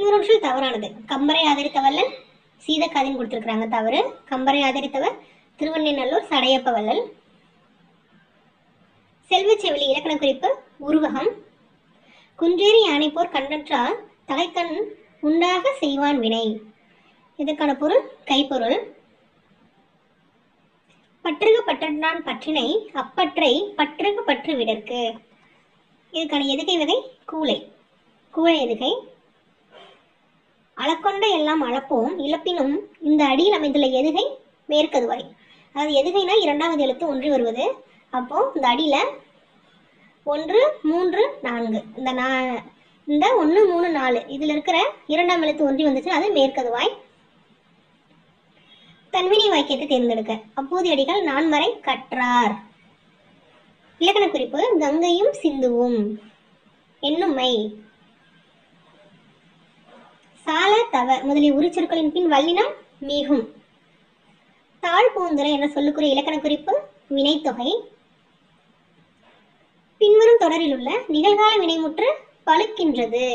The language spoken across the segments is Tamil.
பின்வரும் சொல் தவறானது. கம்பரை ஆதரித்த வள்ளல் சீதக்காதின்னு கொடுத்திருக்கிறாங்க, தவறு. கம்பரை ஆதரித்தவர் திருவெண்ணெய்நல்லூர் சடையப்ப வள்ளல். செல்வச்செவிலி இலக்கண குறிப்பு உருவகம். குன்றேறி யானை போர் கண்டற்றால் தலைக்கண் உண்டாக செய்வான் வினை. இதற்கான பொருள் கைப்பொருள். பற்றுக பற்றான் பற்றினை அப்பற்றை பற்றுக பற்று விடற்கு. இதுக்கான எதுகை வகை கூளை. கூளை எதுகை. அளக்கொண்ட எல்லாம் அளப்போம் இழப்பினும் இந்த அடியில் அமைந்துள்ள எதுகை மேற்கதுவாய். அதாவது எதுகைனா இரண்டாவது எழுத்து ஒன்றி வருவது. அப்போ இந்த அடியில 1 3 4 இந்த 1 3 4 இதுல இருக்கிற இரண்டாம் எழுத்து ஒன்றி வந்துச்சு, அது மேற்கதுவாய். தன்வினை வாக்கியத்தை தேர்ந்தெடுக்க. அப்போது அடிகள் நான்மறை கற்றார். இலக்கண குறிப்பு கங்கையும் சிந்துவும். எண்ணுமை. சால தவ முதலிய உரிச்சொற்களின் பின் வல்லினம் மிகும். தாழ் பூந்துரை என்ற சொல்லுக்குரிய இலக்கண குறிப்பு வினைத்தொகை. பின்வரும் தொடரில் உள்ள நிகழ்கால வினைமுற்று பழுக்கின்றது.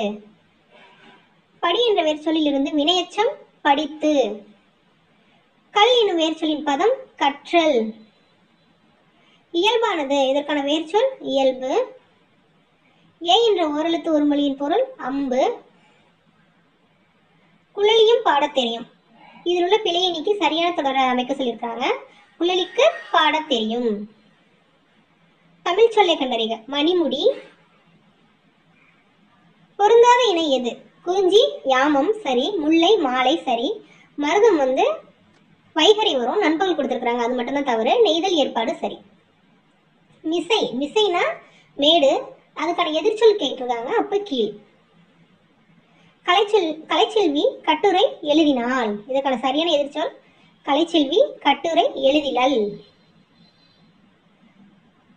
படி என்ற வேர்ச்சொல்லில் இருந்து வினையச்சம் படித்து. கல் எனும் வேர்ச்சொல்லின் பதம் கற்றல். இயல்பானது இதற்கான வேர்ச்சொல் இயல்பு. ஏ என்ற ஓரெழுத்து ஒரு மொழியின் பொருள் அம்பு. குழலியும் பாடத் தெரியும். இதில் உள்ள பிழையை நீக்கி சரியான தொடரை அமைக்க சொல்லியிருக்காங்க. குழலிக்கு பாடத் தெரியும். தமிழ் சொல்லை கண்டறிக. மணிமுடி. பொருந்தாத இணை எது? குறிஞ்சி யாமம் சரி, முல்லை மாலை சரி, மருதம் வைகரை வரும், நண்பகல் கொடுத்திருக்கிறாங்க, அது மட்டும்தான் தவறு. நெய்தல் ஏற்பாடு சரி. மிசை. மிசைனா மேடு, அதுக்கான எதிர்ச்சொல் கேட்டிருக்காங்க, அப்ப கீழ். கலைச்செல்வி கட்டுரை எழுதினாள். இதற்கான சரியான எதிர்ச்சொல் கலைச்செல்வி கட்டுரை எழுதிலல்.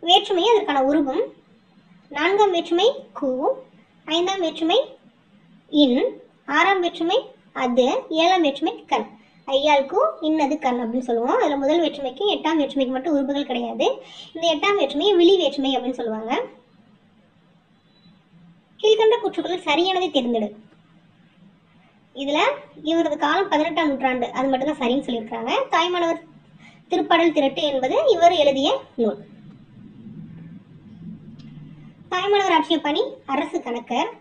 வேற்றுமை அதற்கான உருவம். 4ஆம் வேற்றுமை கு, 5ஆம் வேற்றுமை இன், 6ஆம் வேற்றுமை அது, 7ஆம் வேற்றுமை கண். ஐயாளுக்கு இன்னது கண் அப்படின்னு சொல்லுவோம். அதுல முதல் வேற்றுமைக்கு 8ஆம் வேற்றுமைக்கு மட்டும் உருபுகள் கிடையாது. இந்த 8ஆம் வேற்றுமையை விழி வேற்றுமை அப்படின்னு சொல்லுவாங்க. கீழ்கண்ட கூற்றுக்களில் சரியானதை தேர்ந்தெடு. இதுல இவரது காலம் 18ஆம் நூற்றாண்டு, அது மட்டும் தான் சரின்னு சொல்லியிருக்காங்க. தாய்மானவர் திருப்பாடல் திரட்டு என்பது இவர் எழுதிய நூல். தாய்மானவர் ஆற்றிய பணி அரசு கணக்கர்.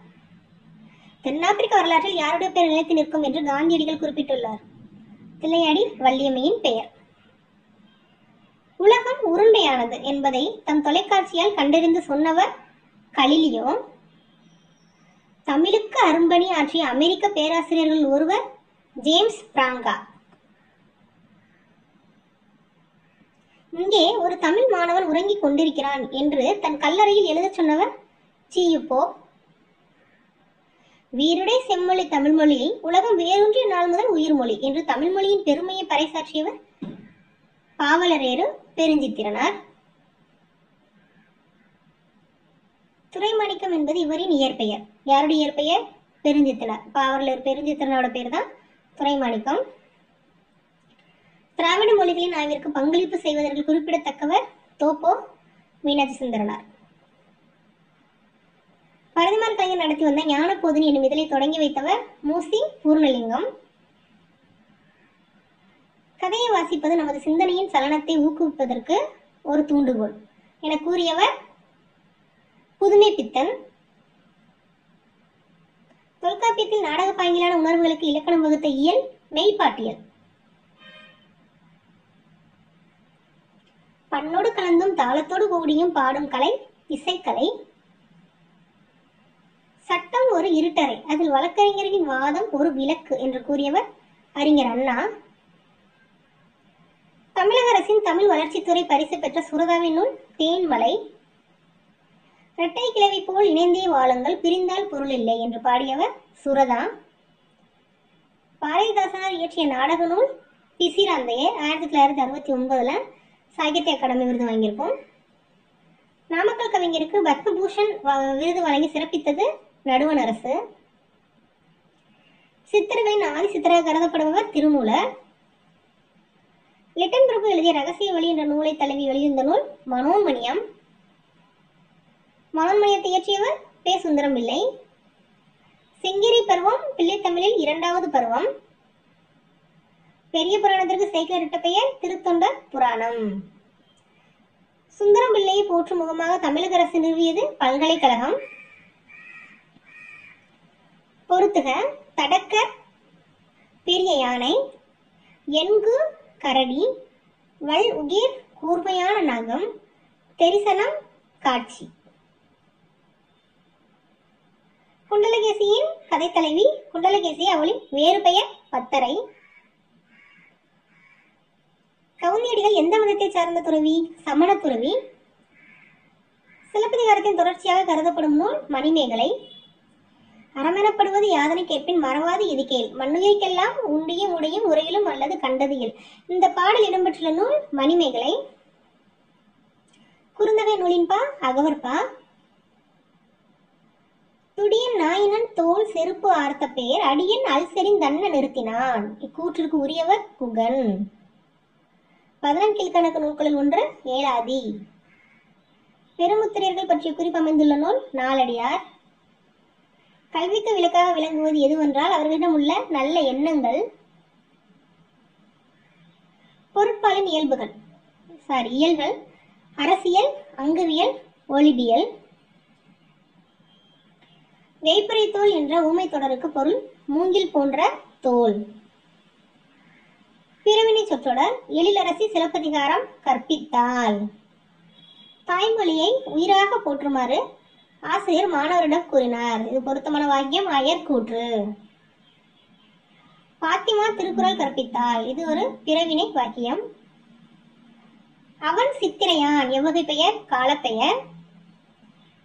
தென்னாப்பிரிக்க வரலாற்றில் யாருடைய பெயர் நிலைத்து நிற்கும் என்று காந்தியடிகள் குறிப்பிட்டுள்ளார். தில்லையாடி வள்ளியம்மையின் பெயர். உலகம் உருண்டையானது என்பதை தம் தொலைக்காட்சியால் கண்டறிந்து சொன்னவர் கலிலியோ. தமிழுக்கு அரும்பணி ஆற்றிய அமெரிக்க பேராசிரியர்கள் ஒருவர் ஜேம்ஸ் பிராங்கா. இங்கே ஒரு தமிழ் மாணவன் உறங்கிக் கொண்டிருக்கிறான் என்று தன் கல்லறையில் எழுத சொன்னவர் சீயுப்போ. வீருடை செம்மொழி தமிழ்மொழியை உலகம் வேரூன்றிய நாள் முதல் உயிர்மொழி என்று தமிழ்மொழியின் பெருமையை பறைசாற்றியவர் பாவலரேறு பெருஞ்சித்திரனார். துரைமாணிக்கம் என்பது இவரின் இயற்பெயர். யாருடைய இயற்பெயர்? பெருஞ்சித்திரனார். பாவலர் பெருஞ்சித்திரனோட பேர் தான் துரைமாணிக்கம். திராவிட மொழிகளின் ஆய்விற்கு பங்களிப்பு செய்வதற்கு குறிப்பிடத்தக்கவர் தோப்போ மீனாட்சி சுந்தரனார். பரதிமார் கலைஞர் நடத்தி வந்த ஞான போதினி என்னும் இதழை தொடங்கி வைத்தவர் மூசி பூர்ணலிங்கம். கதையை வாசிப்பது நமது சிந்தனையின் சலனத்தை ஊக்குவிப்பதற்கு ஒரு தூண்டுகோல் என கூறியவர் புதுமை பித்தன். தொல்காப்பியத்தில் நாடக பாங்கிலான உணர்வுகளுக்கு இலக்கணம் வகுத்த இயல் மெய்ப்பாட்டியல். பண்ணோடு கலந்தும் தாளத்தோடு கூடியும் பாடும் கலை இசைக்கலை. சட்டம் ஒரு இருட்டறை, அதில் வழக்கறிஞர்களின் வாதம் ஒரு விளக்கு என்று கூறியவர் அறிஞர் அண்ணா. தமிழக அரசின் தமிழ் வளர்ச்சித்துறை பரிசு பெற்ற சுரதாவின் நூல் தேன்மலை. இரட்டை கிழவி போல் இணைந்தே வாழுங்கள், பிரிந்தால் பொருள் இல்லை என்று பாடியவர் சுரதா. பாரதிதாசனார் இயற்றிய நாடக நூல் பிசிராந்தையர். 1969 சாகித்ய அகாடமி விருது வாங்கியிருக்கோம். நாமக்கல் கவிஞருக்கு பத்மபூஷன் விருது வழங்கி சிறப்பித்தது நடுவண் அரசு. சித்தர்களின் ஆதி சித்தராக கருதப்படுபவர் திருமூலர். லிட்டன் பிரபு எழுதிய ரகசிய வழி என்ற நூலை தழுவி வெளியிருந்த நூல் மனோன்மணியம். மனோன்மணியத்தை இயற்றியவர் பே. சுந்தரம் பிள்ளை. சிங்கிரி பருவம் பிள்ளைத்தமிழில் இரண்டாவது பருவம். பெரிய புராணத்திற்கு சேக்கிழாரிட்ட பெயர் திருத்தொண்டர் புராணம். சுந்தரம் பிள்ளையை போற்றும் முகமாக தமிழக அரசு நிறுவியது பல்கலைக்கழகம். பொறுத்துக. தடக்க பெரிய யானை, எண்கு கரடி, வல் உகிர் கூர்மையான நகம், தெரிசனம் காட்சி. குண்டலகேசியின் கதை தலைவி. குண்டலகேசி அவளின் வேறு பெயர் பத்தரை. கவுந்தியடிகள் எந்த மதத்தை சார்ந்த துறவி? சமண துறவி. சிலப்பதிகாரத்தின் தொடர்ச்சியாக கருதப்படும் நூல் மணிமேகலை. அறமெனப்படுவது யாதனை கேட்பின் மறவாது இது கேள், மண்ணுயிர்க்கெல்லாம் உண்டியும் உடையும் உரையிலும் அல்லது கண்டதியில். இந்த பாடல் இடம்பெற்றுள்ள நூல் மணிமேகலை. குறுந்தகை நூலின்பா அகவற்பா. துடியன் நாயினன் தோல் செருப்பு ஆர்த்த பேர் அடியன் அல்செறின் தன்ன நிறுத்தினான். இக்கூற்றிற்கு உரியவர் குகன். 14 கீழ்கணக்கு நூல்களில் ஒன்று ஏலாதி. பெருமுத்திரையர்கள் பற்றிய குறிப்பு அமைந்துள்ள நூல் நாலடியார். கல்விக்கு விளக்காக விளங்குவது எதுவென்றால் அவர்களிடம் உள்ள நல்ல எண்ணங்கள். பொருட்பாலின் இயல்கள். அரசியல், அங்குவியல், ஒளிபியல். வேய்ப்புரை தோல் என்ற ஊமை தொடருக்கு பொருள் மூங்கில் போன்ற தோல். பிறவினை சொற்றொடர். எழிலரசி சிலப்பதிகாரம் கற்பித்தாள். தாய்மொழியை உயிராக போற்றுமாறு ஆசிரியர் மாணவரிடம் கூறினார். இது பொருத்தமான வாக்கியம். அயர் கூற்று. பாத்திமா திருக்குறள் கற்பித்தாள். இது ஒரு பிறவினை வாக்கியம். அவன் சித்திரையான் எவ்வகை பெயர்? காலப்பெயர்.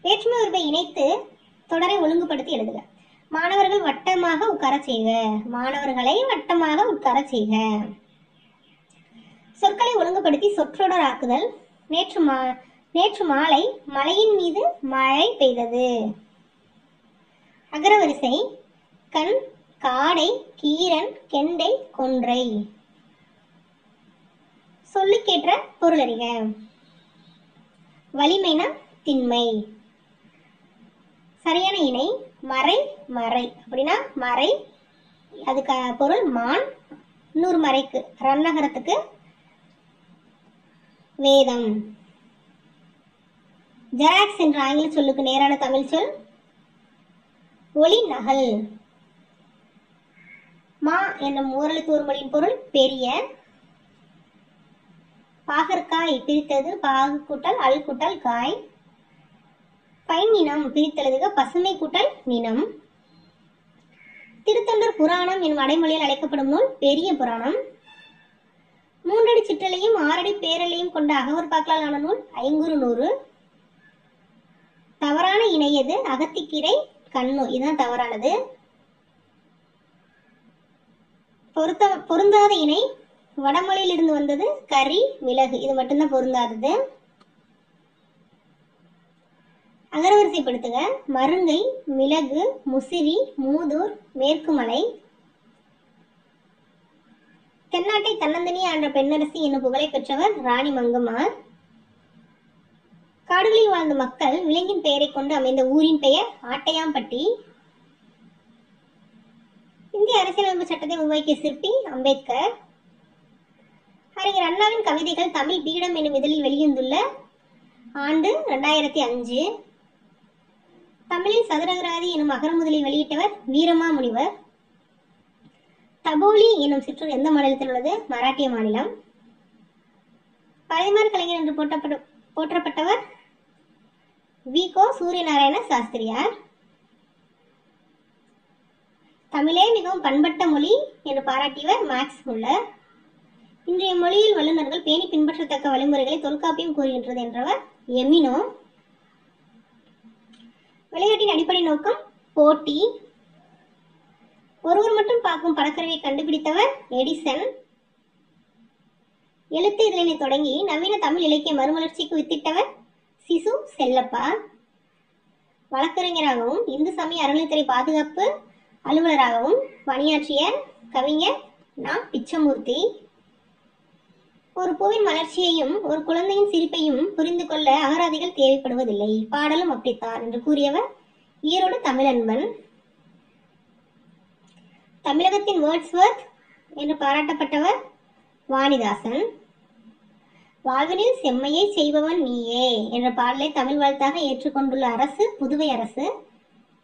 வேற்றுமை உருவை இணைத்து தொடரை ஒழுங்குபடுத்தி எழுதுக. மாணவர்கள் வட்டமாக உட்கார செய்க. மாணவர்களை வட்டமாக உட்கார செய்க. சொற்களை ஒழுங்குபடுத்தி சொற்றொடர் ஆக்குதல். நேற்று மாலை மலையின் மீது மழை பெய்தது. அகரவரிசை. கண், காடை, கீரன், கெண்டை, கொன்றை. சொல்லுக்கேற்ற பொருளறிக. வலிமைனா திண்மை. சரியான இணை மறை, மறை. அப்படின்னா மறை, அதுக்கு பொருள் மான். இன்னொரு மறைக்கு ரன்னகரத்துக்கு வேதம். ஜெராக்ஸ் என்ற ஆங்கில சொல்லுக்கு நேரான தமிழ் சொல் ஒளி நகல். மா என்னும் ஓரெழுத்து ஒரு மொழியின் பொருள் பெரிய. பாகற்காய் பிரித்தது பாகு கூட்டல் அல் கூட்டல் காய். பைநினம் பிரித்தெழுதுக பசுமை கூட்டல் நினம். திருத்தொண்டர் புராணம் என்னும் அடைமொழியில் அழைக்கப்படும் நூல் பெரிய புராணம். 3 அடி சிற்றலையும் 6 அடி பேரலையும் கொண்ட அகவற்பாக்களால் ஆன நூல் ஐங்குறு நூறு. தவறான இணையது அகத்திக்கீரை கண்ணு. இதுதான் தவறானது. பொருந்தாத இணை வடமொழியில் இருந்து வந்தது கரி, மிளகு. இது மட்டும்தான் பொருந்தாதது. அகரவரிசைப்படுத்துக. மருங்கை, மிளகு, முசிறி, மூதூர், மேற்குமலை. தென்னாட்டை தன்னந்தனியே ஆண்ட பெண்ணரசி என்னும் புகழை பெற்றவர் ராணி மங்கம்மாள். காடுகளில் வாழ்ந்த மக்கள் விலங்கின் பெயரை கொண்டு அமைந்த ஊரின் பெயர் ஆட்டையாம்பட்டி. இந்திய அரசியலமைப்பு சட்டத்தை உருவாக்கிய சிற்பி அம்பேத்கர். அறிஞர் அண்ணாவின் கவிதைகள் தமிழ் பீடம் என்னும் இதழில் வெளிவந்துள்ள ஆண்டு 2005. தமிழில் சதுரகராதி எனும் அகரமுதலில் வெளியிட்டவர் வீரமா முனிவர். தபோலி என்னும் சிற்றூர் எந்த மாநிலத்தில் உள்ளது? மராட்டிய மாநிலம். பழைமார் கலைஞர் என்று போற்றப்பட்டவர் வி.கோ. சூரியநாராயண சாஸ்திரியார். தமிழே மிகவும் பண்பட்ட மொழி என்று பாராட்டியவர் மேக்ஸ் முல்லர். இன்றைய மொழியில் வல்லுநர்கள் பேணி பின்பற்றத்தக்க வழிமுறைகளை தொல்காப்பியம் கூறுகின்றது என்றவர் எமினோ. விளையாட்டின் அடிப்படை நோக்கம் போட்டி. ஒருவர் மட்டும் பார்க்கும் படக்கருவியை கண்டுபிடித்தவர் எடிசன். எழுத்து இதழினை தொடங்கி நவீன தமிழ் இலக்கிய மறுமலர்ச்சிக்கு வித்திட்டவர் சிசு செல்லப்பா. வழக்கறிஞராகவும் இந்து சமய அறநிலையத்துறை பாதுகாப்பு அலுவலராகவும் பணியாற்றிய கவிஞர் நா. பிச்சமூர்த்தி. ஒரு பூவின் மலர்ச்சியையும் ஒரு குழந்தையின் சிரிப்பையும் புரிந்து கொள்ள அகராதிகள் தேவைப்படுவதில்லை, பாடலும் அப்படித்தான் என்று கூறியவர் ஈரோடு தமிழன்பன். தமிழகத்தின் வேர்ட்ஸ்வொர்த் என்று பாராட்டப்பட்டவர் வாணிதாசன். வாழ்வினில் செம்மையை செய்பவன் நீயே என்ற பாடலை தமிழ் வாழ்த்தாக ஏற்றுக்கொண்டுள்ள அரசு புதுவை அரசு.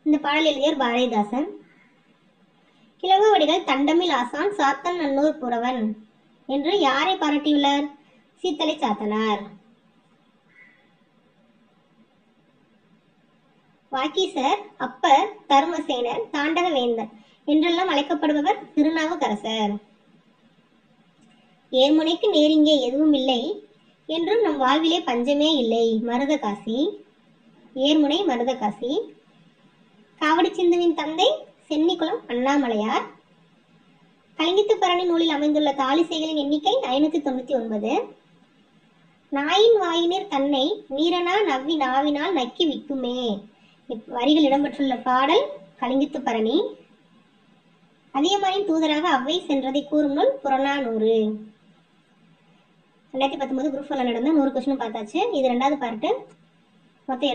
இந்த பாடல் எழுதியவர் பாரதிதாசன். இளங்கோவடிகள் தண்டமில் ஆசான் சாத்தன் நன்னூர் புறவன் என்று யாரை பாராட்டியுள்ளார்? சீத்தலை சாத்தனார். வாக்கீசர், அப்பர், தருமசேனர், தாண்டக வேந்தர் என்றெல்லாம் அழைக்கப்படுபவர் திருநாவுக்கரசர். ஏர்முனைக்கு நேரிங்கே எதுவும் இல்லை என்றும் நம் வாழ்விலே பஞ்சமே இல்லை மருதகாசி. ஏர்முனை மருதகாசி. காவடி சிந்துவின் தந்தை சென்னிக்குளம் அண்ணாமலையார். கலிங்கத்துப்பரணி நூலில் அமைந்துள்ள தாளிசைகளின் எண்ணிக்கை 599. நாயின் வாயினிர் தன்னை நீரனா நவ்வி நாவினால் நக்கி விக்குமே வரிகள் இடம்பெற்றுள்ள பாடல் கலிங்கத்துப்பரணி. அதியமானின் தூதராக அவ்வை சென்றதை கூறும் நூல் புறநானூறு. 2019 குரூப் 4 நடந்த 100 கொஸ்டின் பார்த்தாச்சு. இது 2வது பார்ட்டு. மொத்தம்